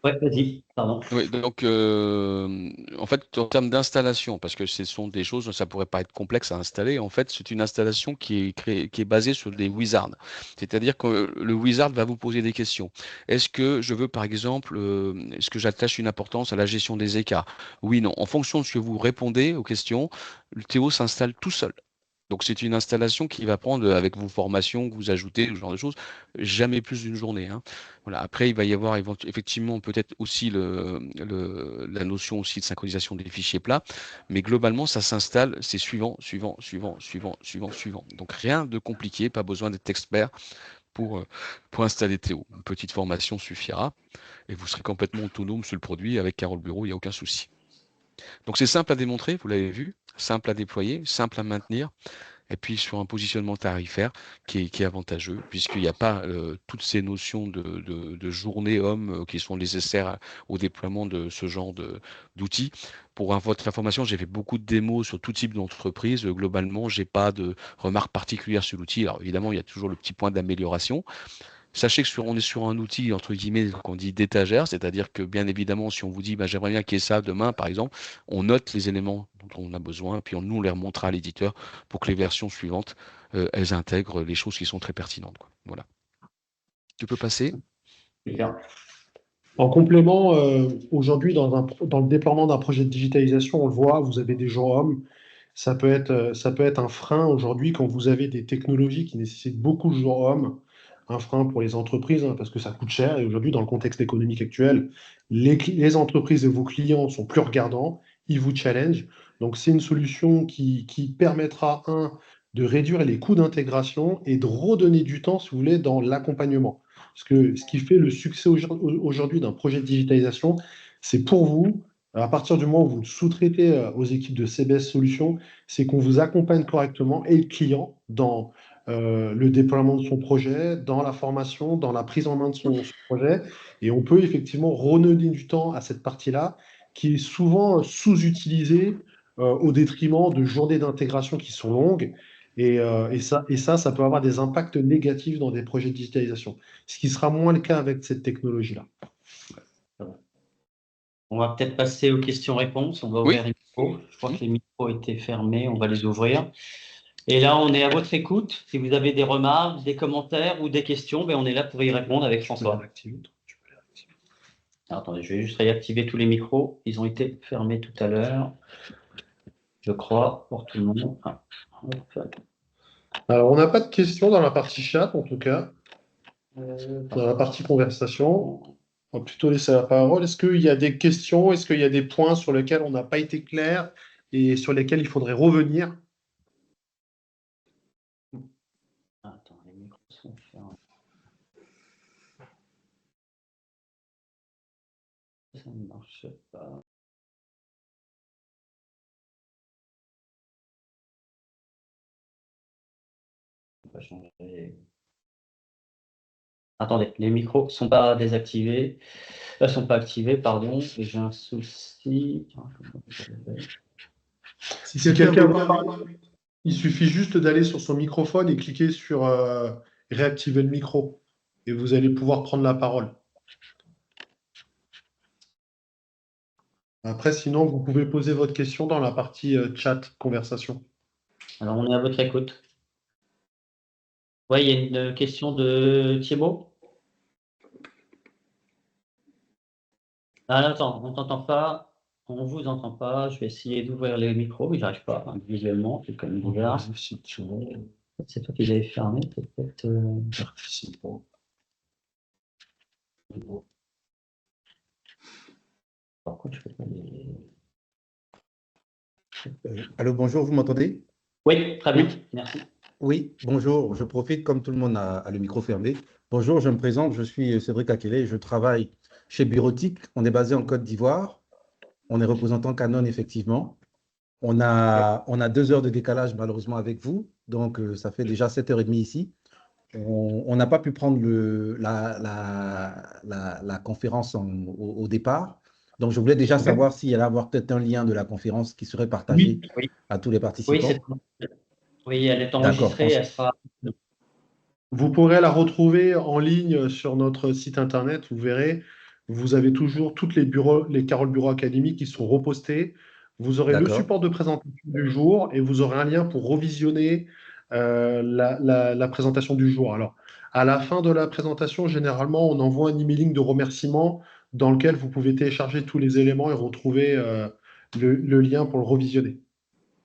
Ouais, vas-y, pardon. oui, donc en fait, en termes d'installation, parce que ce sont des choses, ça pourrait pas être complexe à installer, en fait, c'est une installation qui est basée sur des wizards. C'est-à-dire que le wizard va vous poser des questions. Est-ce que je veux, par exemple, est-ce que j'attache une importance à la gestion des écarts? Oui, non. En fonction de ce que vous répondez aux questions, le Théo s'installe tout seul. Donc c'est une installation qui va prendre, avec vos formations que vous ajoutez, ce genre de choses, jamais plus d'une journée, hein. Voilà. Après, il va y avoir effectivement peut-être aussi la notion aussi de synchronisation des fichiers plats, mais globalement, ça s'installe, c'est suivant, suivant, suivant, suivant, suivant, suivant. Donc rien de compliqué, pas besoin d'être expert pour installer Théo. Une petite formation suffira et vous serez complètement autonome sur le produit avec Carole Bureau, il n'y a aucun souci. Donc c'est simple à démontrer, vous l'avez vu, simple à déployer, simple à maintenir, et puis sur un positionnement tarifaire qui est avantageux, puisqu'il n'y a pas toutes ces notions de journée homme qui sont nécessaires au déploiement de ce genre d'outils. Pour votre information, j'ai fait beaucoup de démos sur tout type d'entreprise. Globalement, j'ai pas de remarques particulières sur l'outil. Alors évidemment, il y a toujours le petit point d'amélioration. Sachez que on est sur un outil, entre guillemets, qu'on dit d'étagère, c'est-à-dire que bien évidemment, si on vous dit, bah, j'aimerais bien qu'il y ait ça demain, par exemple, on note les éléments dont on a besoin, puis nous, on les remontera à l'éditeur pour que les versions suivantes, elles intègrent les choses qui sont très pertinentes, quoi. Voilà. Tu peux passer. Super. En complément, aujourd'hui, dans le déploiement d'un projet de digitalisation, on le voit, vous avez des gens hommes. Ça peut être un frein aujourd'hui quand vous avez des technologies qui nécessitent beaucoup de gens hommes. Un frein pour les entreprises, hein, parce que ça coûte cher. Et aujourd'hui, dans le contexte économique actuel, les entreprises et vos clients sont plus regardants, ils vous challenge. Donc, c'est une solution qui permettra, de réduire les coûts d'intégration et de redonner du temps, si vous voulez, dans l'accompagnement. Parce que ce qui fait le succès aujourd'hui d'un projet de digitalisation, c'est pour vous, à partir du moment où vous le sous-traitez aux équipes de CBS Solutions, c'est qu'on vous accompagne correctement et le client dans le déploiement de son projet, dans la formation, dans la prise en main de son projet. Et on peut effectivement redonner du temps à cette partie-là qui est souvent sous-utilisée au détriment de journées d'intégration qui sont longues. Ça peut avoir des impacts négatifs dans des projets de digitalisation, ce qui sera moins le cas avec cette technologie-là. On va peut-être passer aux questions-réponses. On va Oui. ouvrir les micros. Je crois que les micros étaient fermés. On va les ouvrir. Et là, on est à votre écoute. Si vous avez des remarques, des commentaires ou des questions, ben on est là pour y répondre avec François. Alors, attendez, je vais juste réactiver tous les micros. Ils ont été fermés tout à l'heure, je crois, pour tout le monde. Ah, hop. Alors, on n'a pas de questions dans la partie chat, en tout cas. Dans la partie conversation, on va plutôt laisser la parole. Est-ce qu'il y a des questions? Est-ce qu'il y a des points sur lesquels on n'a pas été clair et sur lesquels il faudrait revenir? Attends, les micros sont fermés. Ça ne marche pas. On va changer. Attendez, les micros ne sont pas désactivés. Sont pas activés, pardon. Et j'ai un souci. Si quelqu'un veut parler, il suffit juste d'aller sur son microphone et cliquer sur réactiver le micro. Et vous allez pouvoir prendre la parole. Après, sinon, vous pouvez poser votre question dans la partie chat conversation. Alors, on est à votre écoute. Oui, il y a une question de Thibaut. Ah, attends, on ne t'entend pas. On ne vous entend pas. Je vais essayer d'ouvrir les micros, mais j'arrive pas, hein, visuellement. C'est quand même bizarre. C'est toi qui l'avais fermé, peut-être. Pourquoi je fais pas les... Allô, bonjour, vous m'entendez? Oui, très bien, merci. Oui, bonjour, je profite comme tout le monde a le micro fermé. Bonjour, je me présente, je suis Cédric Akele, je travaille chez Bureautique, on est basé en Côte d'Ivoire, on est représentant Canon effectivement. On a 2 heures de décalage malheureusement avec vous, donc ça fait déjà 7h30 ici. On n'a pas pu prendre la conférence au départ, donc je voulais déjà savoir s'il y allait avoir peut-être un lien de la conférence qui serait partagé Oui, à tous les participants. oui, elle est D'accord. enregistrée, elle sera... Vous pourrez la retrouver en ligne sur notre site internet. Vous verrez, vous avez toujours toutes les Carole Bureau Académie qui sont repostées. Vous aurez le D'accord. support de présentation du jour et vous aurez un lien pour revisionner la présentation du jour. Alors, à la fin de la présentation, généralement, on envoie un emailing de remerciement dans lequel vous pouvez télécharger tous les éléments et retrouver le lien pour le revisionner.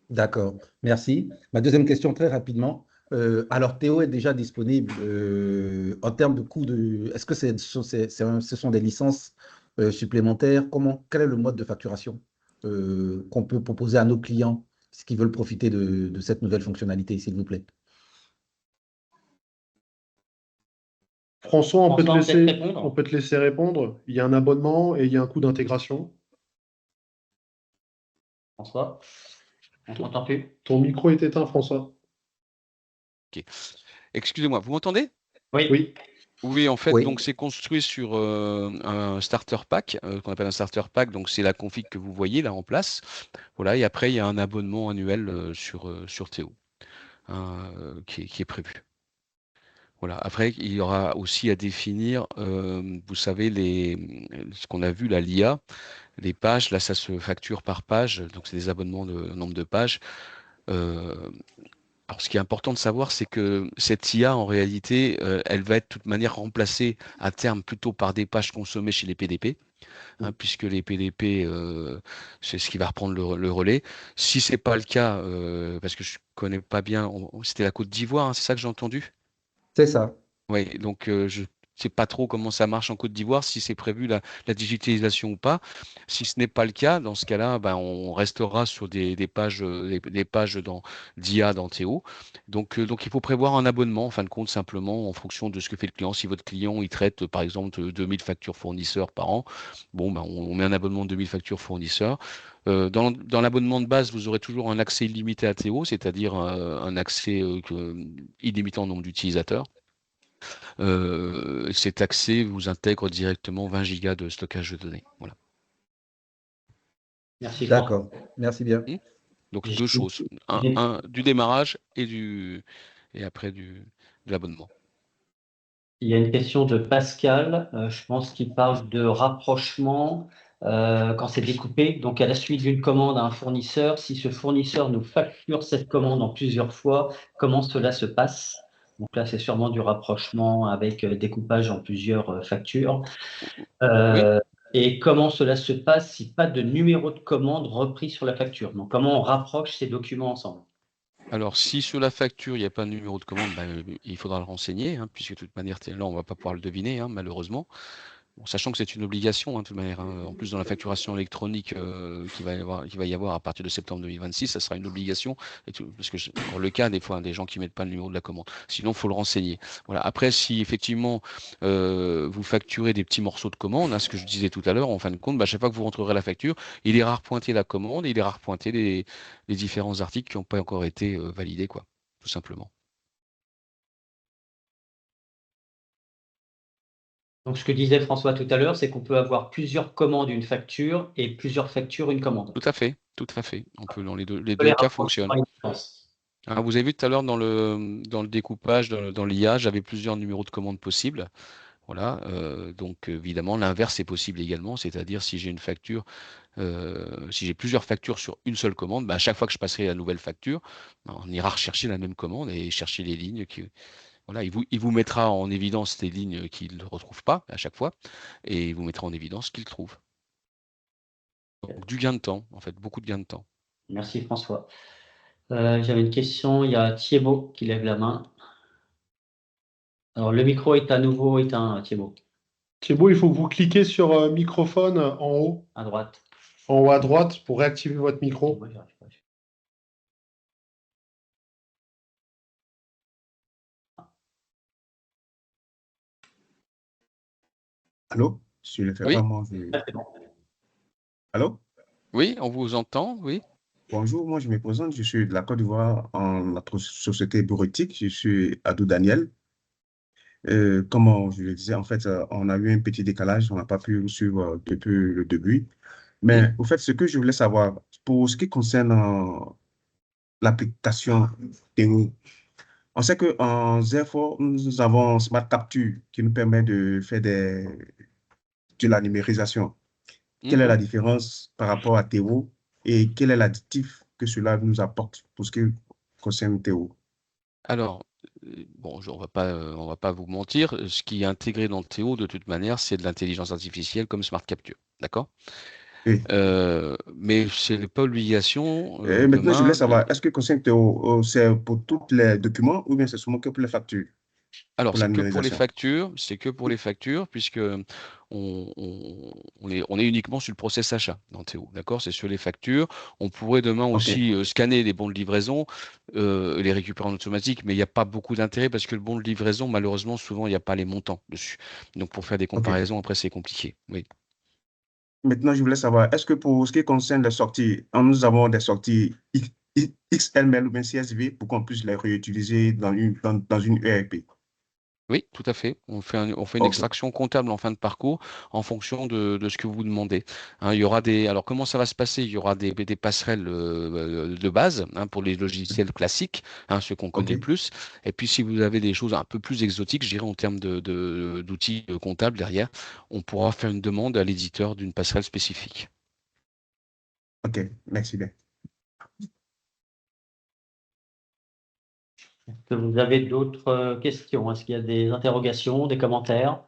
D'accord, merci. Ma deuxième question, très rapidement. Alors, Théo est déjà disponible en termes de coût de... Est-ce que ce sont des licences supplémentaires? Quel est le mode de facturation qu'on peut proposer à nos clients qui veulent profiter de cette nouvelle fonctionnalité, s'il vous plaît? François, on peut répondre. te laisser répondre. Il y a un abonnement et il y a un coût d'intégration. François, on ne t'entend plus. Ton micro est éteint, François. Ok. Excusez-moi, vous m'entendez? Oui. Oui, en fait, Oui. donc c'est construit sur un starter pack, qu'on appelle un starter pack. Donc c'est la config que vous voyez là en place. Voilà, et après il y a un abonnement annuel sur Théo qui est prévu. Voilà. Après, il y aura aussi à définir, vous savez, ce qu'on a vu, là, l'IA, les pages, là, ça se facture par page, donc c'est des abonnements de nombre de pages. Alors, ce qui est important de savoir, c'est que cette IA, en réalité, elle va être de toute manière remplacée à terme plutôt par des pages consommées chez les PDP, puisque les PDP, c'est ce qui va reprendre le relais. Si c'est pas le cas, parce que je connais pas bien, c'était la Côte d'Ivoire, hein, c'est ça que j'ai entendu? C'est ça. Oui, donc je sais pas trop comment ça marche en Côte d'Ivoire, si c'est prévu la digitalisation ou pas. Si ce n'est pas le cas, dans ce cas-là, ben, on restera sur des pages, des pages d'IA dans Théo. Donc il faut prévoir un abonnement, en fin de compte, simplement en fonction de ce que fait le client. Si votre client il traite par exemple 2000 factures fournisseurs par an, bon, ben, on met un abonnement de 2000 factures fournisseurs. Dans l'abonnement de base, vous aurez toujours un accès illimité à Théo, c'est-à-dire un accès illimité en nombre d'utilisateurs. Cet accès vous intègre directement 20 gigas de stockage de données. Voilà. Merci François. D'accord. Merci bien. Donc deux J'ai- choses, j'ai- du démarrage et après de l'abonnement. Il y a une question de Pascal, je pense qu'il parle de rapprochement quand c'est découpé. Donc, à la suite d'une commande à un fournisseur, si ce fournisseur nous facture cette commande en plusieurs fois, comment cela se passe? Donc là, c'est sûrement du rapprochement avec découpage en plusieurs factures. Oui. Euh, et comment cela se passe si pas de numéro de commande repris sur la facture? Donc, comment on rapproche ces documents ensemble? Alors, si sur la facture, il n'y a pas de numéro de commande, ben, il faudra le renseigner, puisque de toute manière, là, on ne va pas pouvoir le deviner, malheureusement. Bon, sachant que c'est une obligation, de toute manière. En plus, dans la facturation électronique qu'il va y avoir à partir de septembre 2026, ça sera une obligation. Parce que c'est encore le cas des fois, des gens qui mettent pas le numéro de la commande. Sinon, il faut le renseigner. Voilà. Après, si effectivement vous facturez des petits morceaux de commande, ce que je disais tout à l'heure, en fin de compte, bah, chaque fois que vous rentrerez la facture, il ira repointer la commande et il ira repointer les différents articles qui n'ont pas encore été validés, quoi, tout simplement. Donc, ce que disait François tout à l'heure, c'est qu'on peut avoir plusieurs commandes, une facture, et plusieurs factures, une commande. Tout à fait, tout à fait. On peut dans les On peut les deux cas rapprocher fonctionnent. par une séquence. Vous avez vu tout à l'heure dans le découpage, dans l'IA, j'avais plusieurs numéros de commande possibles. Voilà. Donc évidemment, l'inverse est possible également, c'est-à-dire si j'ai une facture, si j'ai plusieurs factures sur une seule commande, bah, à chaque fois que je passerai la nouvelle facture, bah, on ira rechercher la même commande et chercher les lignes voilà, il vous mettra en évidence les lignes qu'il ne retrouve pas à chaque fois, et il vous mettra en évidence ce qu'il trouve. Donc du gain de temps, en fait, beaucoup de gain de temps. Merci François. J'avais une question, il y a Thibaut qui lève la main. Alors, le micro est à nouveau éteint, Thibaut, Thibaut, il faut que vous cliquez sur microphone à droite. en haut à droite pour réactiver votre micro. Moi, j'y arrive pas. Allô? Je ne le fais Oui, pas, moi. Ah, c'est bon. Allô? oui, on vous entend, oui. Bonjour, moi je me présente, je suis de la Côte d'Ivoire en notre société bureautique, je suis Adou Daniel. Comme je le disais, en fait, on a eu un petit décalage, on n'a pas pu suivre depuis le début. Oui. Mais au fait, ce que je voulais savoir, pour ce qui concerne l'application Théo, on sait qu'en ZERFO, nous avons Smart Capture qui nous permet de faire de la numérisation. Quelle est la Mhm. différence par rapport à Théo et quel est l'additif que cela nous apporte pour ce qui concerne Théo? Alors, bon, on va pas vous mentir. Ce qui est intégré dans Théo, de toute manière, c'est de l'intelligence artificielle comme Smart Capture. D'accord? Oui. Mais ce n'est pas obligation Et maintenant, je voulais demain. savoir, est-ce que concerne Théo, c'est pour tous les documents ou bien c'est seulement que pour les factures, Alors, pour la c'est que pour les numérisation? factures, puisque on est uniquement sur le process achat dans Théo, d'accord? C'est sur les factures. On pourrait demain OK. aussi scanner les bons de livraison, et les récupérer en automatique, mais il n'y a pas beaucoup d'intérêt parce que le bon de livraison, malheureusement, souvent, il n'y a pas les montants dessus. Donc, pour faire des OK. comparaisons, après, c'est compliqué. Oui. Maintenant, je voulais savoir, est-ce que pour ce qui concerne les sorties, nous avons des sorties XML ou bien CSV pour qu'on puisse les réutiliser dans une ERP? Oui, tout à fait. On fait une OK. extraction comptable en fin de parcours en fonction de ce que vous demandez. Il y aura alors comment ça va se passer? Il y aura des passerelles de base, pour les logiciels classiques, ceux qu'on connaît le OK. plus. Et puis si vous avez des choses un peu plus exotiques, je dirais en termes d'outils comptables derrière, on pourra faire une demande à l'éditeur d'une passerelle spécifique. OK. Merci bien. Est-ce que vous avez d'autres questions? Est-ce qu'il y a des interrogations, des commentaires?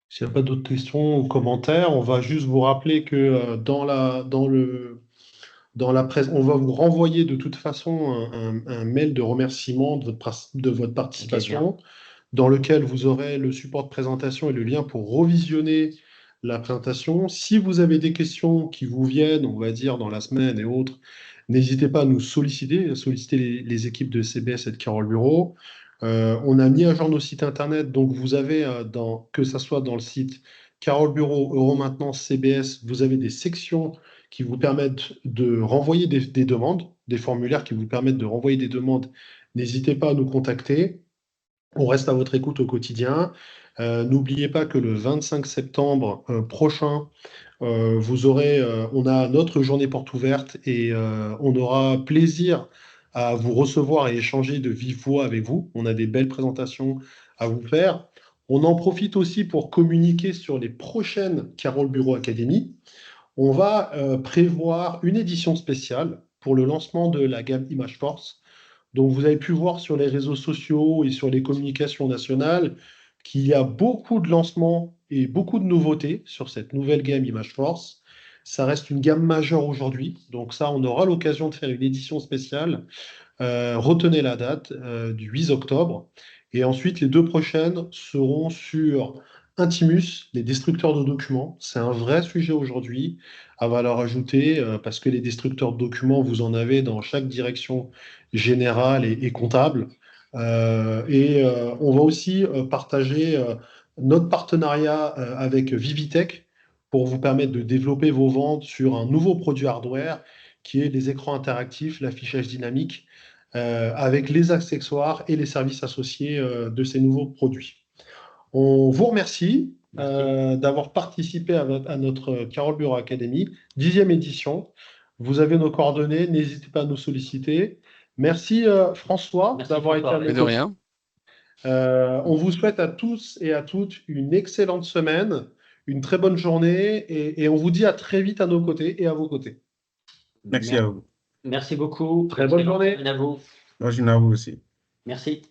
S'il n'y a pas d'autres questions ou commentaires, on va juste vous rappeler que dans la presse, on va vous renvoyer de toute façon un mail de remerciement de votre participation, dans lequel vous aurez le support de présentation et le lien pour revisionner la présentation. Si vous avez des questions qui vous viennent, on va dire, dans la semaine et autres, n'hésitez pas à nous solliciter, les équipes de CBS et de Carole Bureau. On a mis à jour nos sites internet, donc vous avez, que ça soit dans le site Carole Bureau, Euromaintenance, CBS, vous avez des sections qui vous permettent de renvoyer des demandes, des formulaires qui vous permettent de renvoyer des demandes. N'hésitez pas à nous contacter. On reste à votre écoute au quotidien. N'oubliez pas que le 25 septembre prochain, on a notre journée porte ouverte et on aura plaisir à vous recevoir et échanger de vive voix avec vous. On a des belles présentations à vous faire. On en profite aussi pour communiquer sur les prochaines Carole Bureau Academy. On va prévoir une édition spéciale pour le lancement de la gamme ImageForce. Donc, vous avez pu voir sur les réseaux sociaux et sur les communications nationales qu'il y a beaucoup de lancements et beaucoup de nouveautés sur cette nouvelle gamme ImageForce. Ça reste une gamme majeure aujourd'hui. Donc ça, on aura l'occasion de faire une édition spéciale. Retenez la date du 8 octobre. Et ensuite, les deux prochaines seront sur Intimus, les destructeurs de documents. C'est un vrai sujet aujourd'hui à valeur ajoutée parce que les destructeurs de documents, vous en avez dans chaque direction générale et comptable. On va aussi partager notre partenariat avec Vivitech pour vous permettre de développer vos ventes sur un nouveau produit hardware qui est les écrans interactifs, l'affichage dynamique, avec les accessoires et les services associés de ces nouveaux produits. On vous remercie d'avoir participé à notre Carole Bureau Academy, 10e édition. Vous avez nos coordonnées, n'hésitez pas à nous solliciter. Merci François d'avoir été avec Mais de rien. On vous souhaite à tous et à toutes une excellente semaine, une très bonne journée et on vous dit à très vite à nos côtés et à vos côtés. Merci à vous. Merci beaucoup. Très bonne journée. À vous. Bonne journée à vous aussi. Merci.